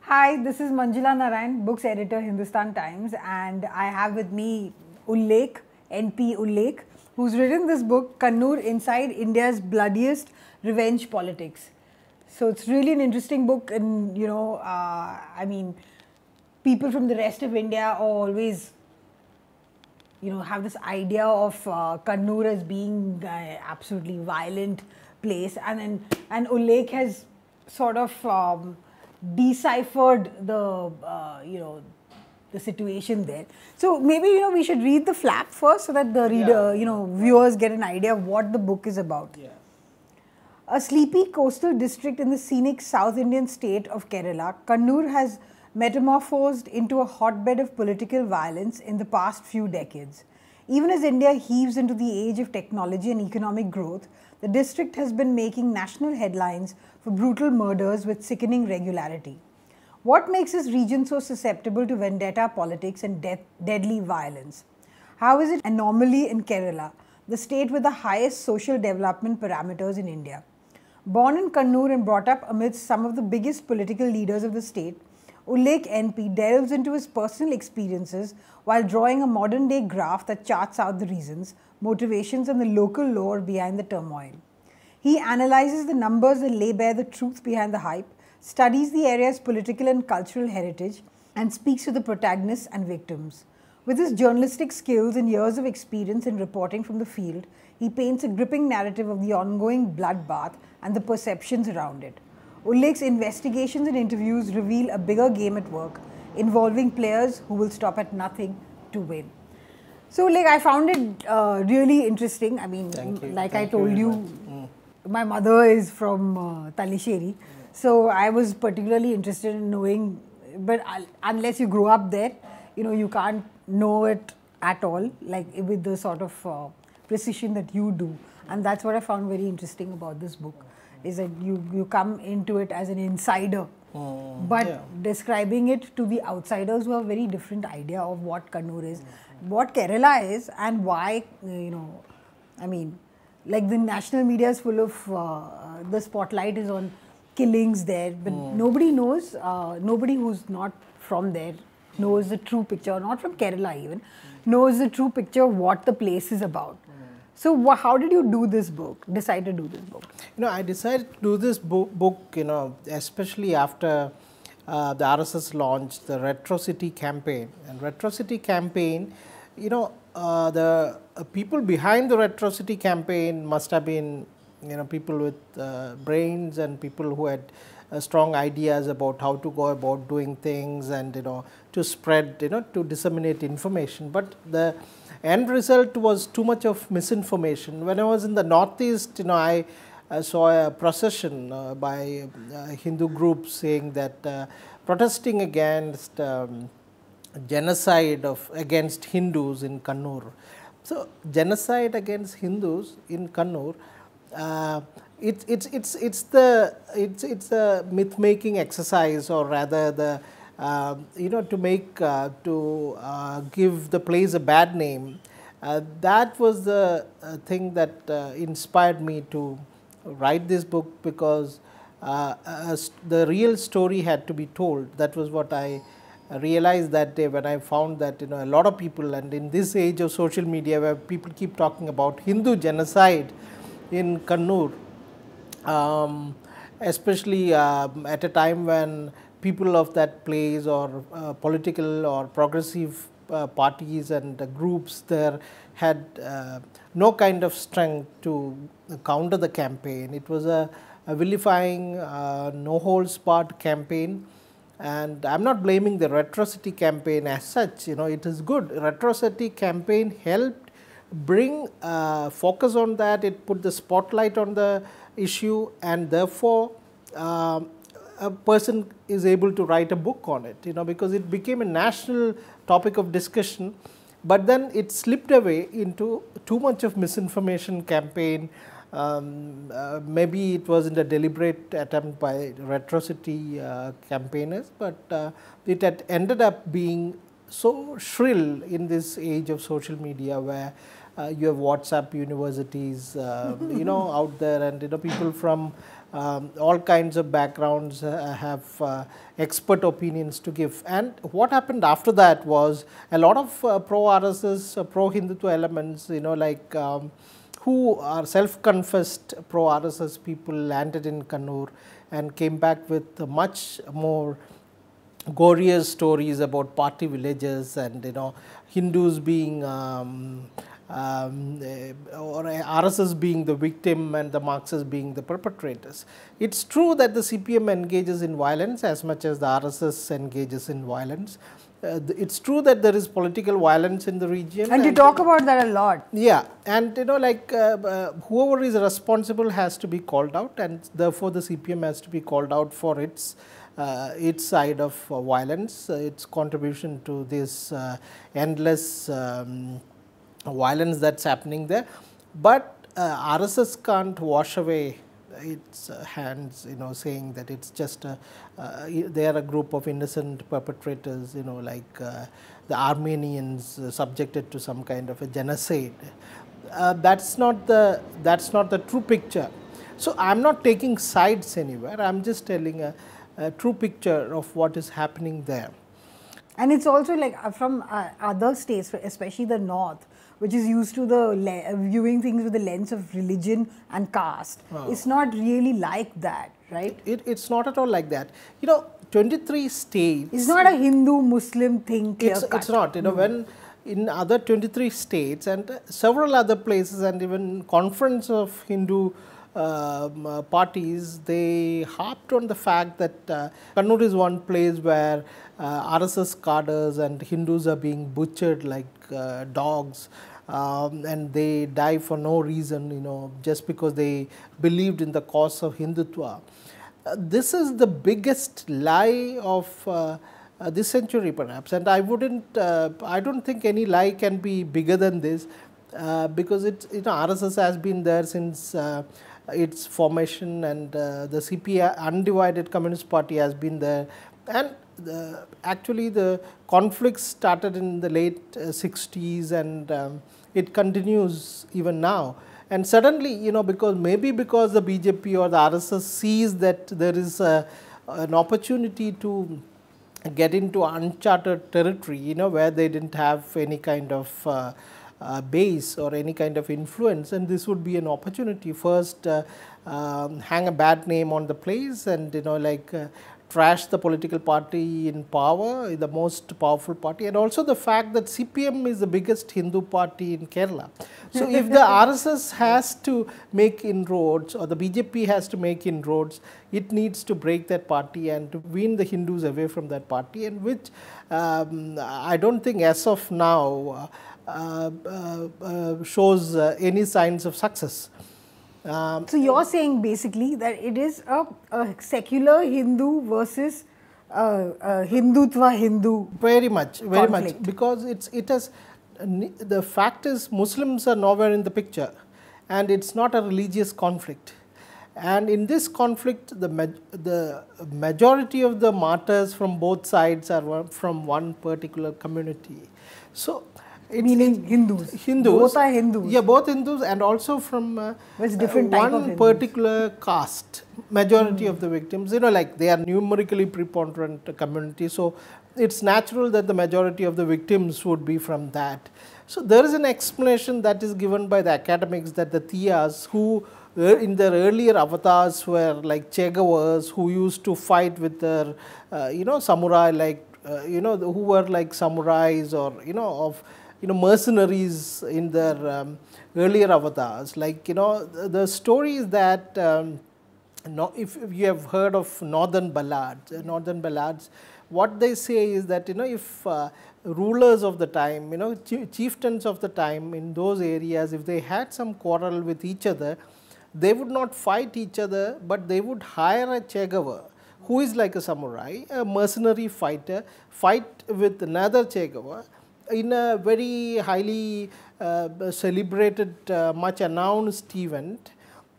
Hi, this is Manjula Narayan, books editor, Hindustan Times, and I have with me Ullekh NP Ullekh, who's written this book, Kannur, Inside India's Bloodiest Revenge Politics. So it's really an interesting book, and I mean, people from the rest of India are always, have this idea of Kannur as being an absolutely violent place, and Ullekh has sort of deciphered the situation there. So maybe we should read the flap first so that the reader, viewers get an idea of what the book is about. Yeah. A sleepy coastal district in the scenic South Indian state of Kerala, Kannur has metamorphosed into a hotbed of political violence in the past few decades. Even as India heaves into the age of technology and economic growth, the district has been making national headlines for brutal murders with sickening regularity. What makes this region so susceptible to vendetta politics and deadly violence? How is it an anomaly in Kerala, the state with the highest social development parameters in India? Born in Kannur and brought up amidst some of the biggest political leaders of the state, Ullekh NP delves into his personal experiences while drawing a modern-day graph that charts out the reasons, motivations and the local lore behind the turmoil. He analyzes the numbers that lay bare the truth behind the hype, studies the area's political and cultural heritage, and speaks to the protagonists and victims. With his journalistic skills and years of experience in reporting from the field, he paints a gripping narrative of the ongoing bloodbath and the perceptions around it. Ullekh's investigations and interviews reveal a bigger game at work, involving players who will stop at nothing to win. So, I found it really interesting. I mean, like I told you, my mother is from Talisheri. So, I was particularly interested in knowing, but unless you grow up there, you can't know it at all, like with the sort of precision that you do. And that's what I found very interesting about this book, is that you come into it as an insider, but describing it to the outsiders who have a very different idea of what Kannur is, what Kerala is, and why, I mean, like the national media is full of, the spotlight is on killings there, but nobody knows, nobody who's not from there knows the true picture, or not from Kerala even, knows the true picture of what the place is about. So how did you do this book, decide to do this book? I decided to do this book, especially after the RSS launched the Retrocity campaign. And Retrocity campaign, the people behind the Retrocity campaign must have been, people with brains and people who had strong ideas about how to go about doing things and, to spread, to disseminate information. But the end result was too much of misinformation. When I was in the Northeast, I saw a procession by Hindu groups saying that protesting against genocide against Hindus in Kannur. So, genocide against Hindus in Kannur, it's a myth making exercise, or rather the to give the place a bad name. That was the thing that inspired me to write this book, because the real story had to be told. That was what I realized that day when I found that a lot of people, and in this age of social media where people keep talking about Hindu genocide in Kannur, especially at a time when people of that place, or political or progressive parties and groups there had no kind of strength to counter the campaign. It was a vilifying, no holds barred campaign, and I am not blaming the Retrocity campaign as such. It is good. Retrocity campaign helped bring focus on that. It put the spotlight on the issue, and therefore a person is able to write a book on it, because it became a national topic of discussion, but then it slipped away into too much of misinformation campaign. Maybe it wasn't a deliberate attempt by Retrocity campaigners, but it had ended up being so shrill in this age of social media, where you have WhatsApp universities, you know, out there, and you know, people from all kinds of backgrounds have expert opinions to give. And what happened after that was a lot of pro-RSS, pro-Hindutva elements, you know, like who are self-confessed pro-RSS people landed in Kannur and came back with much more gorier stories about party villages and, you know, Hindus being or RSS being the victim and the Marxists being the perpetrators. It's true that the CPM engages in violence as much as the RSS engages in violence. It's true that there is political violence in the region. And you talk about that a lot. Yeah, and you know, like whoever is responsible has to be called out, and therefore the CPM has to be called out for its side of violence, its contribution to this endless violence that's happening there. But RSS can't wash away its hands, you know, saying that it's just they are a group of innocent perpetrators, you know, like the Armenians subjected to some kind of a genocide. That's not the true picture. So I'm not taking sides anywhere. I'm just telling a true picture of what is happening there. And it's also like from other states, especially the north, which is used to the viewing things with the lens of religion and caste. Oh. It's not really like that, right? It's not at all like that. You know, 23 states. It's not a Hindu-Muslim thing. It's not. You know, when in other 23 states and several other places and even conference of Hindu parties, they harped on the fact that Kannur is one place where RSS cadres and Hindus are being butchered like dogs, and they die for no reason, you know, just because they believed in the cause of Hindutva. This is the biggest lie of this century, perhaps, and I don't think any lie can be bigger than this, because you know, RSS has been there since its formation, and the CPI, Undivided Communist Party, has been there, and actually the conflict started in the late 60s, and it continues even now. And suddenly, you know, because the BJP or the RSS sees that there is an opportunity to get into uncharted territory, you know, where they didn't have any kind of base or any kind of influence, and this would be an opportunity. First, hang a bad name on the place, and you know, like trash the political party in power, the most powerful party, and also the fact that CPM is the biggest Hindu party in Kerala. So if the RSS has to make inroads, or the BJP has to make inroads, it needs to break that party and to wean the Hindus away from that party, and which I don't think as of now shows any signs of success. So you're saying basically that it is a secular Hindu versus Hindutva Hindu. Very much, because it has. The fact is, Muslims are nowhere in the picture, and it's not a religious conflict. And in this conflict, the majority of the martyrs from both sides are from one particular community. So, meaning Hindus. Both are Hindus. Yeah, both Hindus, and also from different type one particular caste. Majority of the victims, you know, like they are numerically preponderant community. So it's natural that the majority of the victims would be from that. So there is an explanation that is given by the academics that the Tiyas, who in their earlier avatars were like Che Guevaras, who used to fight with their, you know, samurai, like, you know, who were like samurais, or, you know, of, you know, mercenaries in their earlier avatars. Like, you know, the story is that if you have heard of northern ballads, what they say is that, you know, if rulers of the time, you know, chieftains of the time in those areas, if they had some quarrel with each other, they would not fight each other, but they would hire a Che Guevara, who is like a samurai, a mercenary fighter, fight with another Che Guevara in a very highly celebrated, much announced event,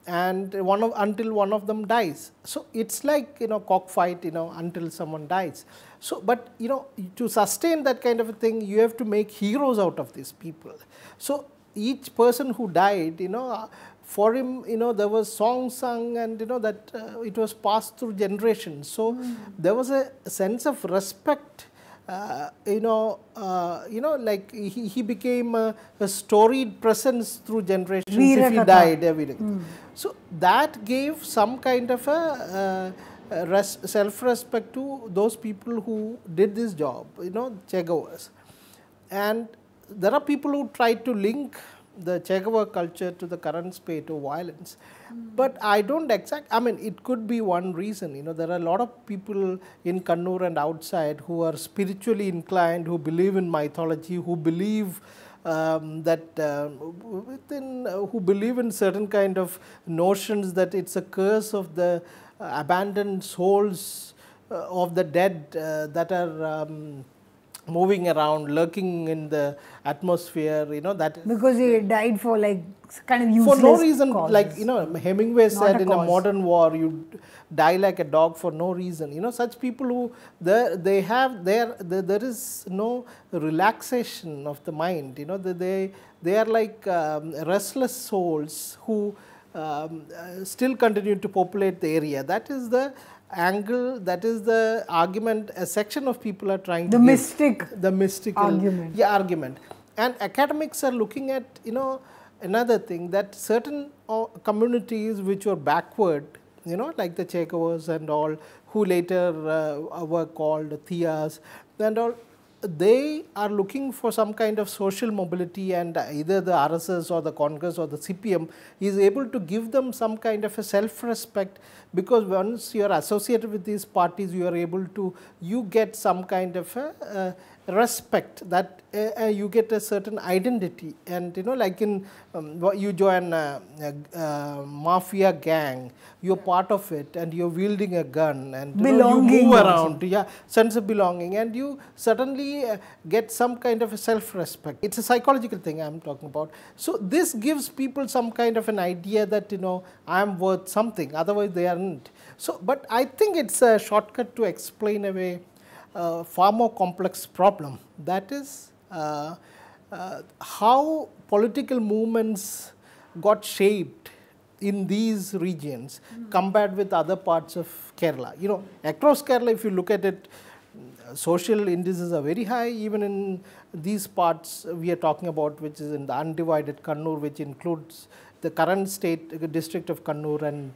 and until one of them dies. So it's like, you know, cockfight, you know, until someone dies. So, but you know, to sustain that kind of a thing, you have to make heroes out of these people. So each person who died, for him, there was song sung, and that it was passed through generations. So there was a sense of respect. Like he became a storied presence through generations if he died, everything. So that gave some kind of a self-respect to those people who did this job, Che Guevara's. And there are people who try to link the Che Guevara culture to the current spate of violence. But I don't it could be one reason. There are a lot of people in Kannur and outside who are spiritually inclined, who believe in mythology, who believe who believe in certain kind of notions that it's a curse of the abandoned souls of the dead that are moving around, lurking in the atmosphere, that because he died for like kind of useless for no reason causes. Like Hemingway said, in a modern war you die like a dog for no reason. Such people who there is no relaxation of the mind. They are like restless souls who still continue to populate the area. That is the angle, that is the argument a section of people are trying to give. The mystical argument. Yeah, argument. And academics are looking at, another thing, that certain communities which were backward, like the Che Guevaras and all, who later were called Thiyas and all, they are looking for some kind of social mobility, and either the RSS or the Congress or the CPM is able to give them some kind of a self-respect, because once you are associated with these parties, you are able to, you get some kind of a respect, that you get a certain identity. And like in you join a mafia gang, you're part of it, and you're wielding a gun, and you move around, sense of belonging, and you suddenly get some kind of a self-respect. It's a psychological thing I'm talking about. So this gives people some kind of an idea that I'm worth something, otherwise they aren't. So, but I think it's a shortcut to explain away far more complex problem, that is how political movements got shaped in these regions compared with other parts of Kerala. Across Kerala, if you look at it, social indices are very high, even in these parts we are talking about, which is in the undivided Kannur, which includes the current state district of Kannur and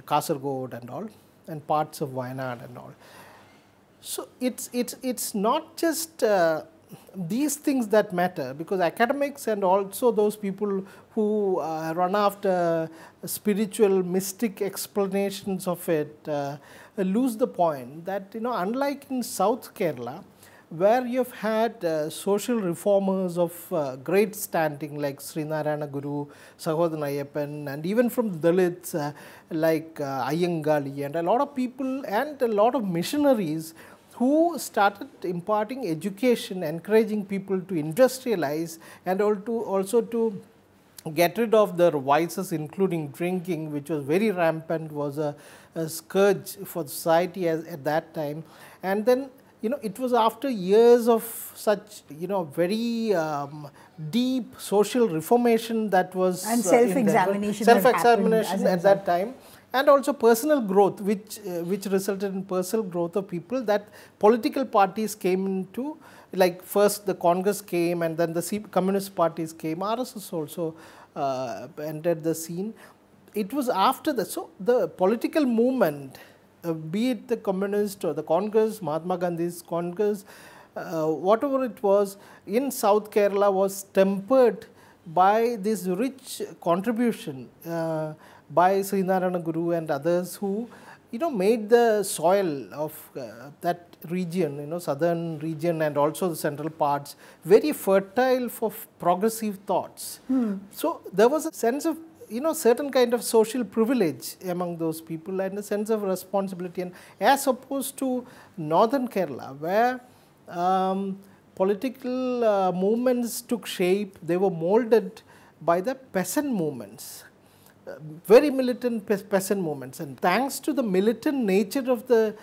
Kasaragod and all, and parts of Wayanad and all. So it's not just these things that matter, because academics and also those people who run after spiritual mystic explanations of it lose the point that unlike in South Kerala, where you've had social reformers of great standing like Sri Narayana Guru, Sahodhan Ayyappan, and even from the Dalits like Ayyangali, and a lot of people and a lot of missionaries who started imparting education, encouraging people to industrialize, and also to get rid of their vices, including drinking, which was very rampant, was a scourge for society at that time. And then it was after years of such very deep social reformation that was, and self-examination at that time, and also personal growth, which resulted in personal growth of people, that political parties came into, like first the Congress came, and then the communist parties came, RSS also entered the scene. It was after that. So the political movement, be it the communist or the Congress, Mahatma Gandhi's Congress, whatever it was in South Kerala, was tempered by this rich contribution by Sri Narayana Guru and others, who made the soil of that region, southern region and also the central parts, very fertile for progressive thoughts. So there was a sense of certain kind of social privilege among those people, and a sense of responsibility, and as opposed to northern Kerala, where political movements took shape, they were molded by the peasant movements, very militant peasant movements. And thanks to the militant nature of the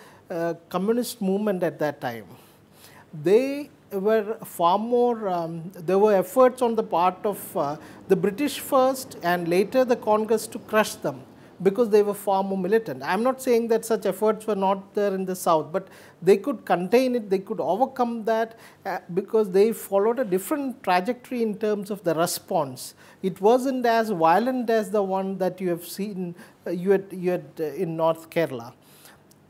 communist movement at that time, they were far more, there were efforts on the part of the British first and later the Congress to crush them, because they were far more militant. I am not saying that such efforts were not there in the South, but they could contain it, they could overcome that because they followed a different trajectory in terms of the response. It wasn't as violent as the one that you have seen, you had in North Kerala.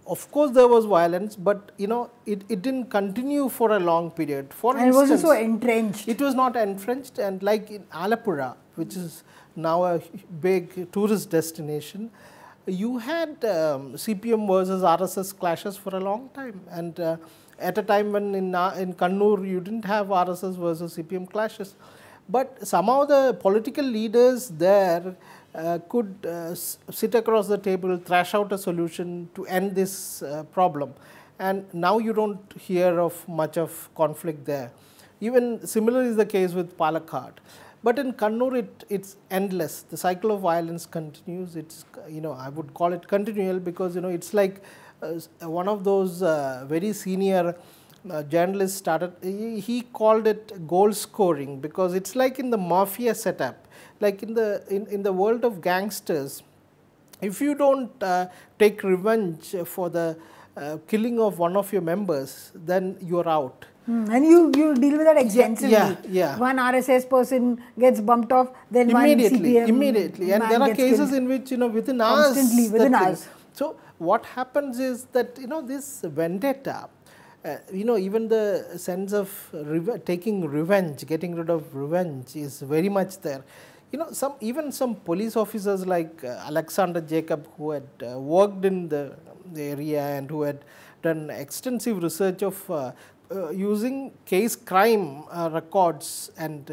Of course, there was violence, but it didn't continue for a long period. For instance, it wasn't so entrenched. It was not entrenched, and like in Alappuzha, which is now a big tourist destination, you had CPM versus RSS clashes for a long time, and at a time when in Kannur you didn't have RSS versus CPM clashes, but somehow the political leaders there could sit across the table, thrash out a solution to end this problem, and now you don't hear of much of conflict there. Even similar is the case with Palakkad. But in Kannur, it's endless. The cycle of violence continues. It's, I would call it continual, because, it's like one of those very senior journalists started, he called it goal scoring, because it's like in the mafia setup, like in the world of gangsters. If you don't take revenge for the killing of one of your members, then you're out. And you deal with that extensively. Yeah. One RSS person gets bumped off, then one CPM immediately. And there are cases in which, within hours. Constantly, within hours. So what happens is that, this vendetta, even the sense of taking revenge, getting rid of revenge is very much there. Even some police officers like Alexander Jacob, who had worked in the area and who had done extensive research of using case crime records and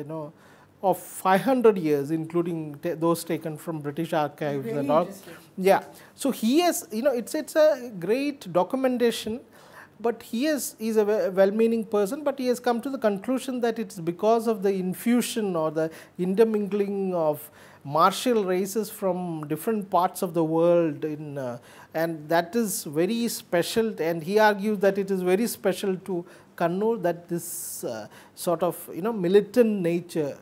of 500 years, including those taken from British archives and all. Yeah, so he has, it's a great documentation, but he's a well-meaning person, but he has come to the conclusion that it's because of the infusion or the intermingling of martial races from different parts of the world, and that is very special, and he argues that it is very special to Kannur, that this sort of militant nature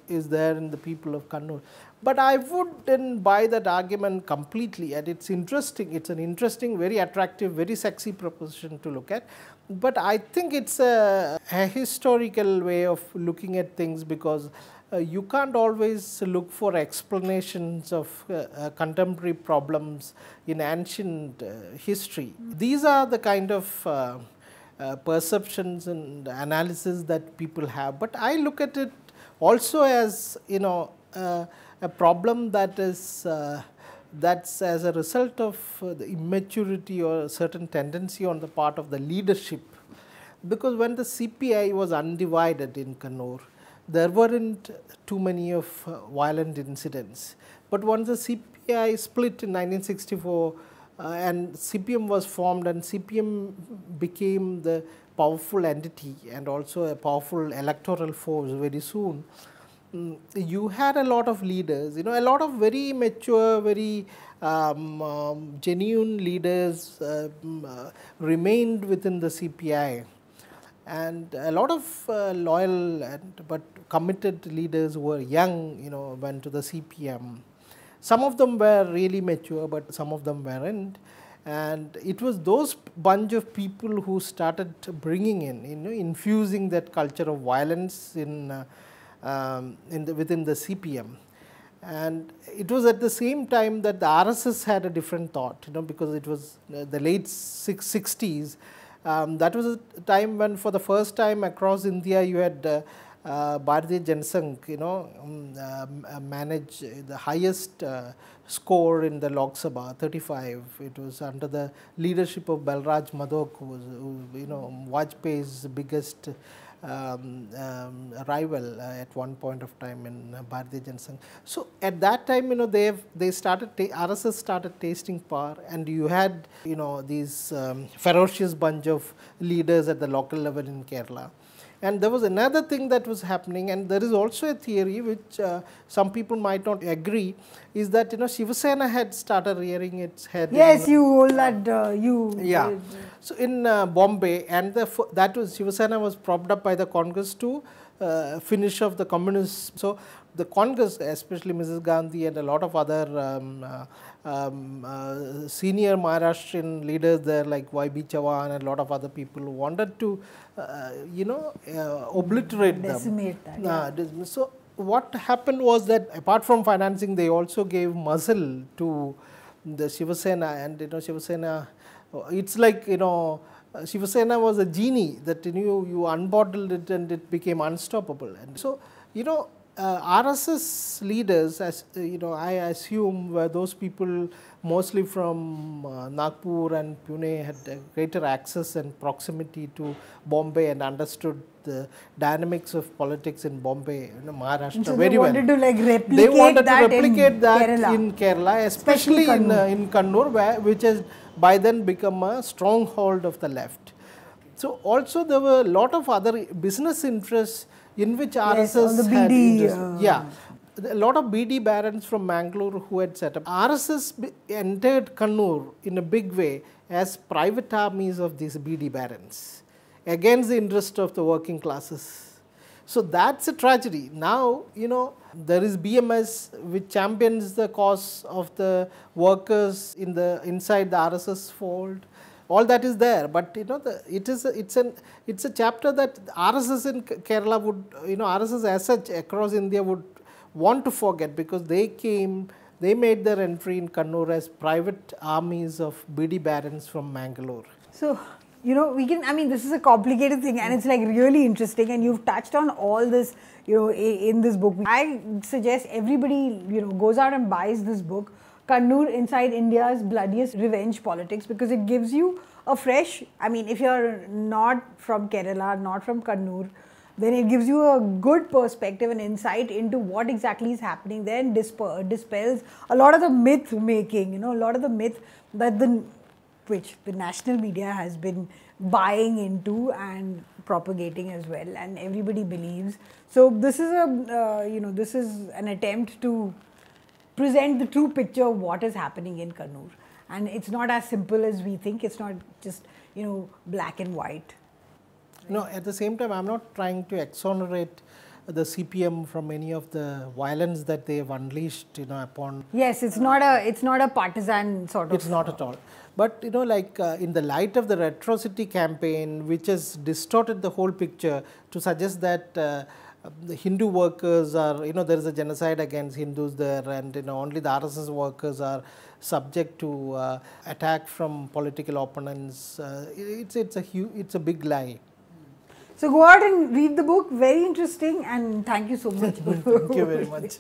is there in the people of Kannur. But I wouldn't buy that argument completely, and it's interesting. It's an interesting, very attractive, very sexy proposition to look at. But I think it's a historical way of looking at things, because you can't always look for explanations of contemporary problems in ancient history. These are the kind of perceptions and analysis that people have. But I look at it also as, a problem that is that's as a result of the immaturity or a certain tendency on the part of the leadership. Because when the CPI was undivided in Kannur, there weren't too many of violent incidents. But once the CPI split in 1964 and CPM was formed, and CPM became the powerful entity and also a powerful electoral force very soon, you had a lot of leaders, a lot of very mature, very genuine leaders remained within the CPI, and a lot of loyal but committed leaders who were young, went to the CPM. Some of them were really mature, but some of them weren't. And it was those bunch of people who started bringing in, infusing that culture of violence within the CPM. And it was at the same time that the RSS had a different thought, because it was the late 60s. That was a time when, for the first time across India, you had Bharatiya Janasangh, manage the highest score in the Lok Sabha, 35. It was under the leadership of Balraj Madhok, who was, Vajpayee's biggest rival at one point of time in Bharatiya Janasangh. So at that time, they started, RSS started tasting power, and you had, these ferocious bunch of leaders at the local level in Kerala. And there was another thing that was happening, and there is also a theory which some people might not agree, is that Shiva Sena had started rearing its head. Yes, you all that Yeah. So in Bombay, and that was Shiva Sena was propped up by the Congress to finish off the communists. So the Congress, especially Mrs. Gandhi and a lot of other senior Maharashtrian leaders there, like Y.B. Chavan and a lot of other people, who wanted to, obliterate decimate them. that. So what happened was that apart from financing, they also gave muzzle to the Shiva Sena, and Shiva Sena, it's like Shiva Sena was a genie that you unbottled it and it became unstoppable. And so RSS leaders, as I assume, were those people mostly from Nagpur and Pune, had greater access and proximity to Bombay and understood the dynamics of politics in Bombay, Maharashtra, so very well. They wanted to replicate they wanted that, to replicate that Kerala. in Kerala, especially in Kannur, which has by then become a stronghold of the left. So also there were a lot of other business interests in which RSS had interest. A lot of BD barons from Mangalore who had set up. RSS entered Kannur in a big way as private armies of these BD barons against the interest of the working classes. So that's a tragedy. Now, there is BMS which champions the cause of the workers inside the RSS fold. All that is there, but it's a chapter that RSS in Kerala would, RSS as such across India would want to forget, because they made their entry in Kannur as private armies of BD barons from Mangalore. So, this is a complicated thing, and it's really interesting, and you've touched on all this, in this book. I suggest everybody, goes out and buys this book, Kannur Inside India's Bloodiest Revenge Politics, because it gives you a fresh, if you're not from Kerala, not from Kannur, then it gives you a good perspective and insight into what exactly is happening there, and dispels a lot of the myth making, a lot of the myth that which the national media has been buying into and propagating as well, and everybody believes. So this is this is an attempt to present the true picture of what is happening in Kannur, and it's not as simple as we think. It's not just black and white. No, at the same time, I'm not trying to exonerate the CPM from any of the violence that they have unleashed, upon. Yes, it's not a partisan sort of. It's not at all. But in the light of the Retrocity campaign, which has distorted the whole picture to suggest that the Hindu workers are, there is a genocide against Hindus there, and only the RSS workers are subject to attack from political opponents. It's a big lie. So go out and read the book. Very interesting, and thank you so much. Thank you very much.